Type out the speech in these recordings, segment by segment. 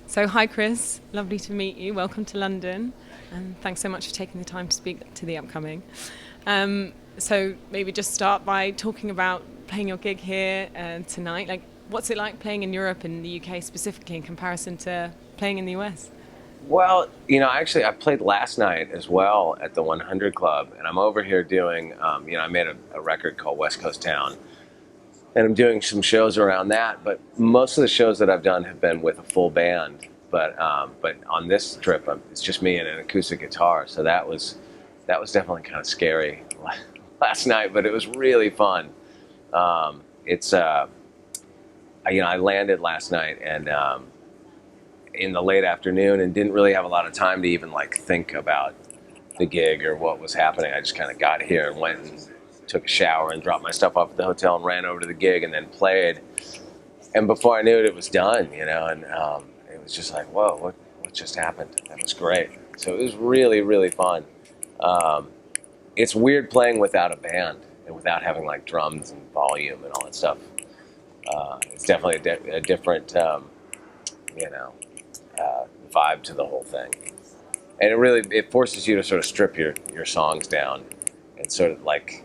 So hi Chris, lovely to meet you. Welcome to London, and thanks so much for taking the time to speak to the upcoming. So maybe just start by talking about playing your gig here tonight. Like, what's it like playing in Europe and the UK specifically in comparison to playing in the US? Well, actually, I played last night as well at the 100 Club, and I'm over here doing, I made a record called West Coast Town, and I'm doing some shows around that. But most of the shows that I've done have been with a full band. But on this trip, it's just me and an acoustic guitar, so that was definitely kind of scary last night, but it was really fun. I landed last night and. In the late afternoon and didn't really have a lot of time to even like think about the gig or what was happening. I just kind of got here and went and took a shower and dropped my stuff off at the hotel and ran over to the gig and then played. And before I knew it, it was done, and it was just like, whoa, what just happened? That was great. So it was really, really fun. It's weird playing without a band and without having like drums and volume and all that stuff. It's definitely a different, vibe to the whole thing, and it forces you to sort of strip your songs down, and sort of like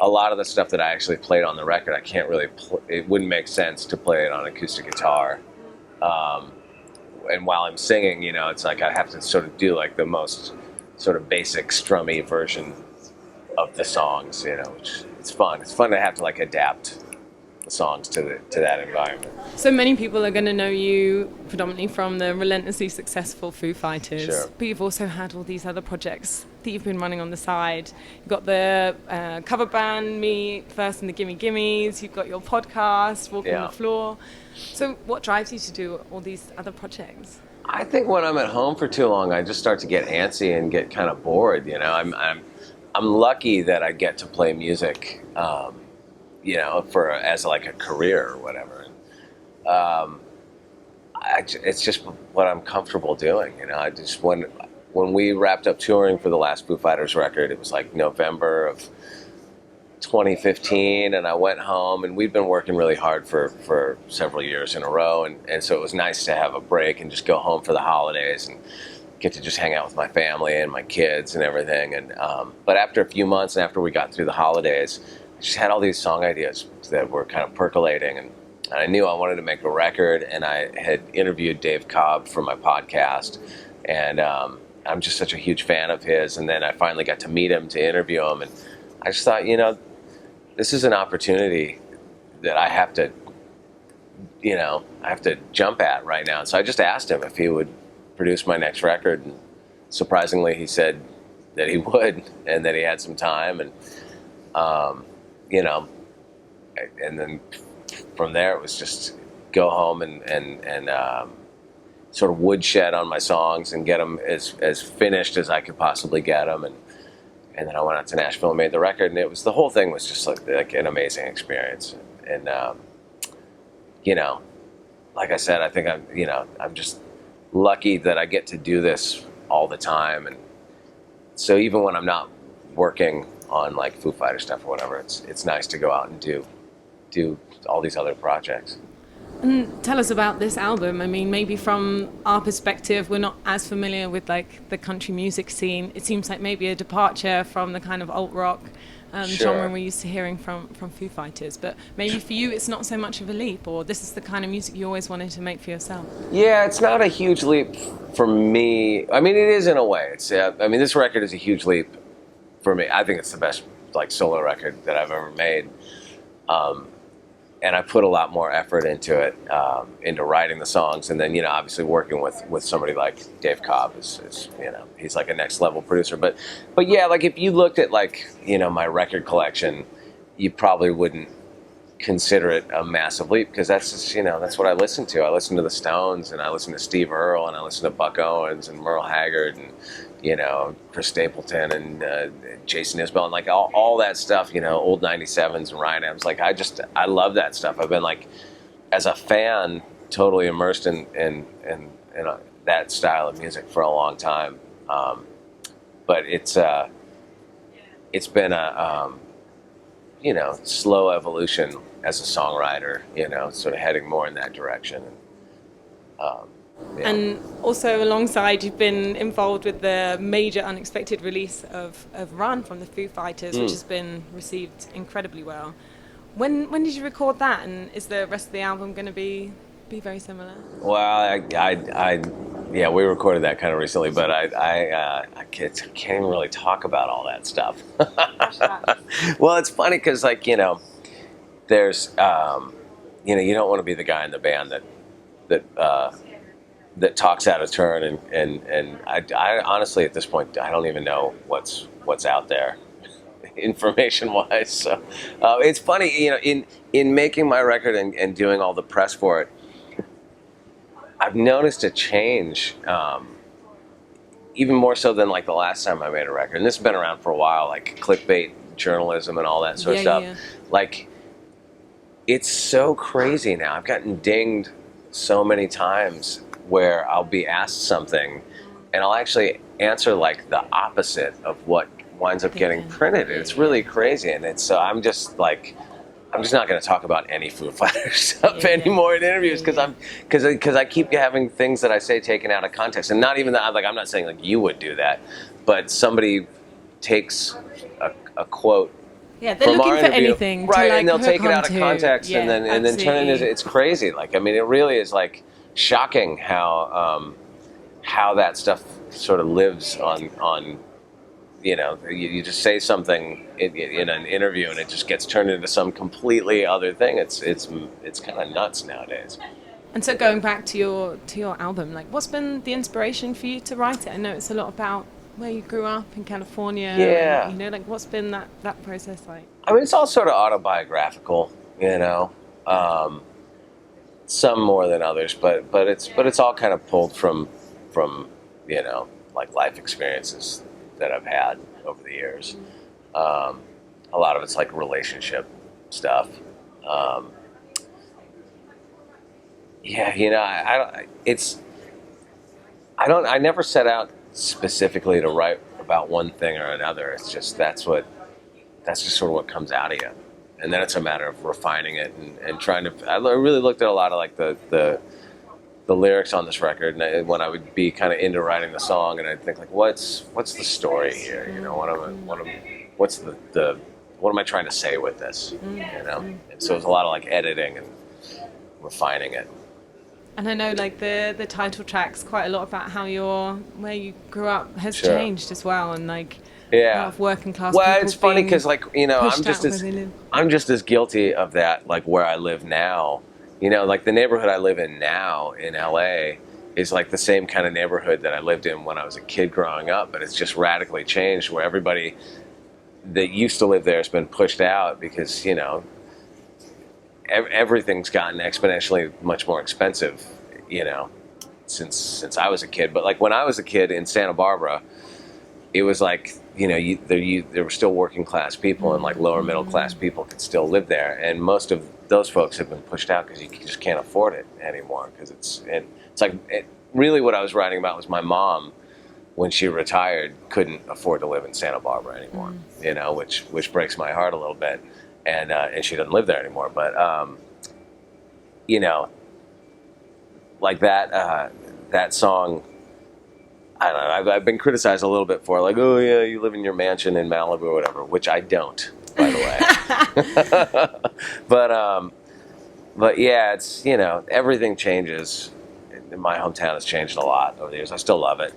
a lot of the stuff that I actually played on the record, I can't really it wouldn't make sense to play it on acoustic guitar, and while I'm singing, it's like I have to sort of do like the most sort of basic strummy version of the songs, which it's fun to have to like adapt the songs to that environment. So many people are going to know you predominantly from the relentlessly successful Foo Fighters, Sure. but you've also had all these other projects that you've been running on the side. You've got the cover band, Me First and the Gimme Gimmes, you've got your podcast, Walking on Yeah. the Floor. So what drives you to do all these other projects? I think when I'm at home for too long, I just start to get antsy and get kind of bored. I'm lucky that I get to play music, for as like a career or whatever. It's just what I'm comfortable doing. I just when we wrapped up touring for the last Foo Fighters record, it was like November of 2015, and I went home, and we'd been working really hard for several years in a row, and so it was nice to have a break and just go home for the holidays and get to just hang out with my family and my kids and everything. And but after a few months, and after we got through the holidays, I just had all these song ideas that were kind of percolating, and I knew I wanted to make a record, and I had interviewed Dave Cobb for my podcast, and I'm just such a huge fan of his, and then I finally got to meet him to interview him, and I just thought, this is an opportunity that I have to jump at right now. And so I just asked him if he would produce my next record, and surprisingly he said that he would, and that he had some time, and and then from there it was just go home and sort of woodshed on my songs and get them as finished as I could possibly get them, and then I went out to Nashville and made the record, and the whole thing was just like an amazing experience. And like I said, I think I'm just lucky that I get to do this all the time, and so even when I'm not working on like Foo Fighter stuff or whatever, it's nice to go out and do all these other projects. And tell us about this album. I mean, maybe from our perspective, we're not as familiar with like the country music scene. It seems like maybe a departure from the kind of alt rock Sure. genre we're used to hearing from Foo Fighters. But maybe for you, it's not so much of a leap, or this is the kind of music you always wanted to make for yourself. Yeah, it's not a huge leap for me. I mean, it is in a way. This record is a huge leap for me. I think it's the best like solo record that I've ever made. And I put a lot more effort into it, into writing the songs, and then obviously working with somebody like Dave Cobb is he's like a next level producer. But yeah, like if you looked at like my record collection, you probably wouldn't consider it a massive leap, because that's just that's what I listen to. I listen to the Stones, and I listen to Steve Earle, and I listen to Buck Owens and Merle Haggard, and Chris Stapleton and Jason Isbell, and like all that stuff, old 97s and Ryan Adams. Like I love that stuff. I've been like, as a fan, totally immersed in that style of music for a long time. But it's been a slow evolution as a songwriter, sort of heading more in that direction. Yeah. And also alongside, you've been involved with the major unexpected release of Run from the Foo Fighters, which has been received incredibly well. When did you record that, and is the rest of the album going to be very similar? Well, yeah, we recorded that kind of recently, but I can't even really talk about all that stuff. Well, it's funny because, like, there's, you don't want to be the guy in the band that talks out of turn, and I honestly at this point I don't even know what's out there, information wise. So it's funny, in making my record and doing all the press for it, I've noticed a change, even more so than like the last time I made a record. And this has been around for a while, like clickbait journalism and all that sort of stuff. Yeah. Like, it's so crazy now. I've gotten dinged so many times where I'll be asked something and I'll actually answer like the opposite of what winds up getting printed. It's really crazy. And it's so I'm just not going to talk about any Foo Fighters stuff anymore in interviews because I keep having things that I say taken out of context, and not even that. Like, I'm not saying like you would do that, but somebody takes a quote. Yeah, they're from looking our for interview, anything, right? to, like, And they'll take it out of hook context onto. and then turn it into. It's crazy. Like, I mean, it really is like shocking how that stuff sort of lives on. You just say something in an interview and it just gets turned into some completely other thing. It's kind of nuts nowadays. And so going back to your album, like, what's been the inspiration for you to write it? I know it's a lot about where you grew up in California. Yeah. And, like, what's been that process like? I mean, it's all sort of autobiographical, some more than others, but it's all kind of pulled from like life experiences that I've had over the years. A lot of it's like relationship stuff. I never set out specifically to write about one thing or another. It's just that's just sort of what comes out of you, and then it's a matter of refining it and trying to. I really looked at a lot of like the lyrics on this record, and when I would be kind of into writing the song, and I'd think like, what's the story here? What am I trying to say with this? And so it was a lot of like editing and refining it. And I know, like, the title track's quite a lot about how where you grew up has Sure. changed as well, and like Yeah. a lot of working class. Well, people it's funny being because, like, pushed I'm just as guilty of that, like where I live now. Like the neighborhood I live in now in LA is like the same kind of neighborhood that I lived in when I was a kid growing up, but it's just radically changed where everybody that used to live there has been pushed out because, everything's gotten exponentially much more expensive, since I was a kid. But like when I was a kid in Santa Barbara, it was like, there were still working class people and like lower middle class people could still live there. And most of those folks have been pushed out because you just can't afford it anymore. Because really what I was writing about was my mom, when she retired, couldn't afford to live in Santa Barbara anymore, which breaks my heart a little bit. And she doesn't live there anymore. But, like that song, I don't know, I've been criticized a little bit for, like, oh yeah, you live in your mansion in Malibu or whatever, which I don't, by the way. But yeah, it's, everything changes. My hometown has changed a lot over the years. I still love it,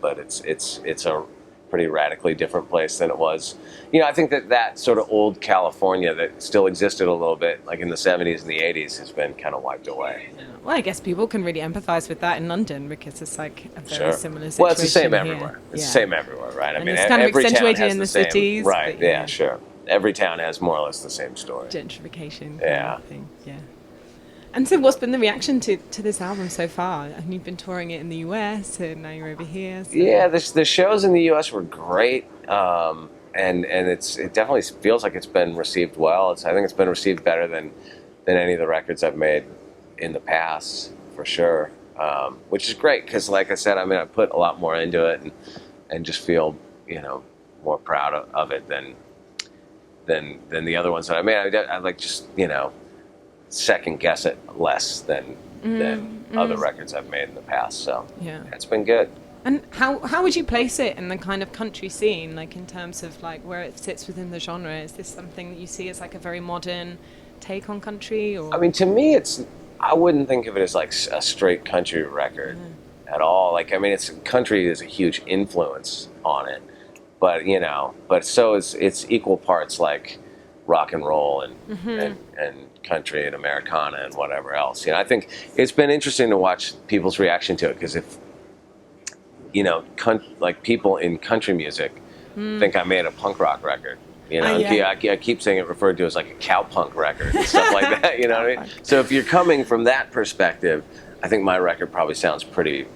but it's a pretty radically different place than it was. I think that sort of old California that still existed a little bit, like in the 70s and the 80s, has been kind of wiped away. Well, I guess people can really empathize with that in London because it's like a very similar situation. Well, it's the same here. everywhere. It's the same everywhere, right? I mean, it's kind of every town accentuated has in the same, cities. right? But Yeah, sure. Every town has more or less the same story. Gentrification. Yeah. Kind of thing. Yeah. And so what's been the reaction to this album so far? And you've been touring it in the US, and now you're over here. So. Yeah, the shows in the US were great. And it definitely feels like it's been received well. I think it's been received better than any of the records I've made in the past, for sure. Which is great because, like I said, I mean, I put a lot more into it and just feel, more proud of it than the other ones that I made. I like just, second guess it less than than other records I've made in the past. So Yeah. it's been good. And how would you place it in the kind of country scene, like in terms of like where it sits within the genre? Is this something that you see as like a very modern take on country? Or I mean, to me, I wouldn't think of it as like a straight country record at all. Like, I mean, country is a huge influence on it, but so it's equal parts like rock and roll and country and Americana and whatever else. I think it's been interesting to watch people's reaction to it, because if like people in country music think I made a punk rock record. I keep saying it referred to as like a cowpunk record and stuff like that. You know what I mean? So if you're coming from that perspective, I think my record probably sounds pretty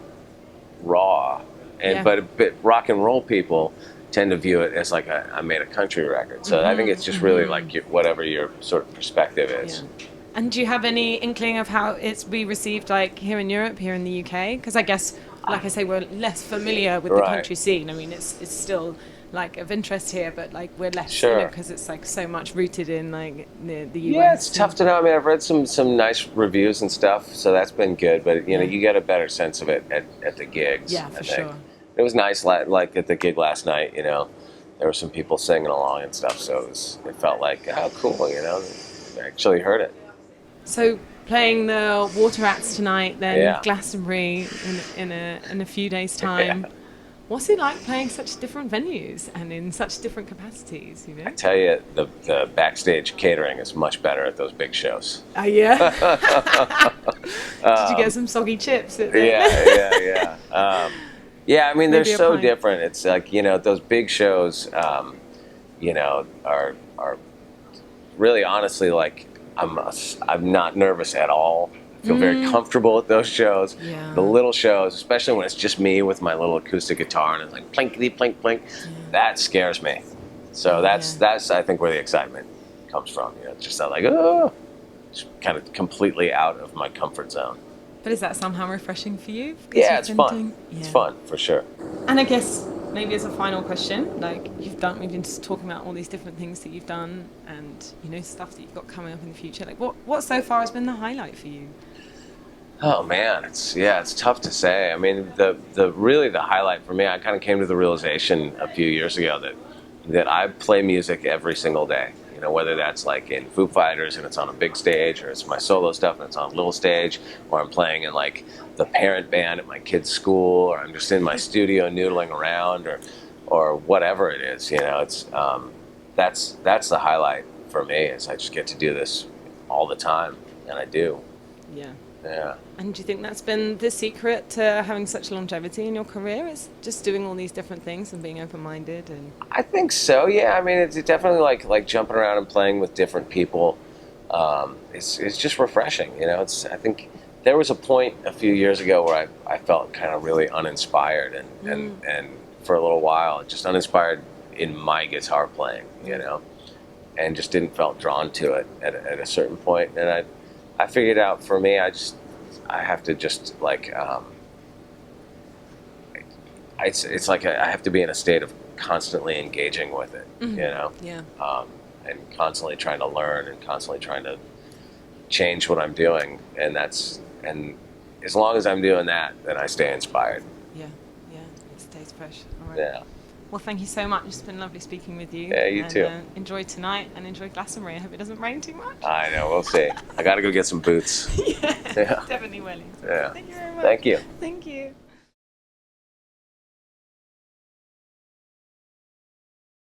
raw. But rock and roll people tend to view it as like I made a country record. So I think it's just really like whatever your sort of perspective is. Yeah. And do you have any inkling of how it's be received, like here in Europe, here in the UK? Because I guess, like I say, we're less familiar with the country scene. I mean, it's still like of interest here, but like we're less, because it's like so much rooted in like the US. Yeah, it's tough to know. I mean, I've read some nice reviews and stuff, so that's been good. But you get a better sense of it at the gigs. Yeah, for sure. It was nice, like at the gig last night. There were some people singing along and stuff, so it felt like, oh, cool. I actually heard it. So playing the Water Rats tonight, then Glastonbury in a few days' time. Yeah. What's it like playing such different venues and in such different capacities? I tell you, the backstage catering is much better at those big shows. Oh yeah. Did you get some soggy chips? Yeah. Yeah, I mean, they're so different. It's like, those big shows, are really honestly like, I'm not nervous at all. I feel very comfortable at those shows. Yeah. The little shows, especially when it's just me with my little acoustic guitar and it's like plinkety plink plink, that scares me. So that's I think where the excitement comes from. It's just like, just kind of completely out of my comfort zone. But is that somehow refreshing for you? Yeah, it's fun. It's fun, for sure. And I guess maybe as a final question, like we've been just talking about all these different things that you've done and, stuff that you've got coming up in the future. Like what so far has been the highlight for you? Oh man, it's tough to say. I mean, the highlight for me, I kind of came to the realization a few years ago that I play music every single day. Whether that's like in Foo Fighters and it's on a big stage, or it's my solo stuff and it's on a little stage, or I'm playing in like the parent band at my kid's school, or I'm just in my studio noodling around, or whatever it is. It's that's the highlight for me, is I just get to do this all the time, and I do. Yeah. Yeah. And do you think that's been the secret to having such longevity in your career? Is just doing all these different things and being open-minded? And I think so. Yeah. I mean, it's definitely like jumping around and playing with different people. It's just refreshing. I think there was a point a few years ago where I felt kind of really uninspired and for a little while just uninspired in my guitar playing. And just didn't felt drawn to it at a certain point. And I figured out for me, I have to just like, it's like I have to be in a state of constantly engaging with it, Yeah. And constantly trying to learn and constantly trying to change what I'm doing. And as long as I'm doing that, then I stay inspired. Yeah. It stays fresh. All right. Yeah. Well, thank you so much. It's been lovely speaking with you. Yeah, you too. Enjoy tonight and enjoy Glastonbury. I hope it doesn't rain too much. I know, we'll see. I got to go get some boots. Yeah, definitely will. Yeah. Thank you very much. Thank you. Thank you.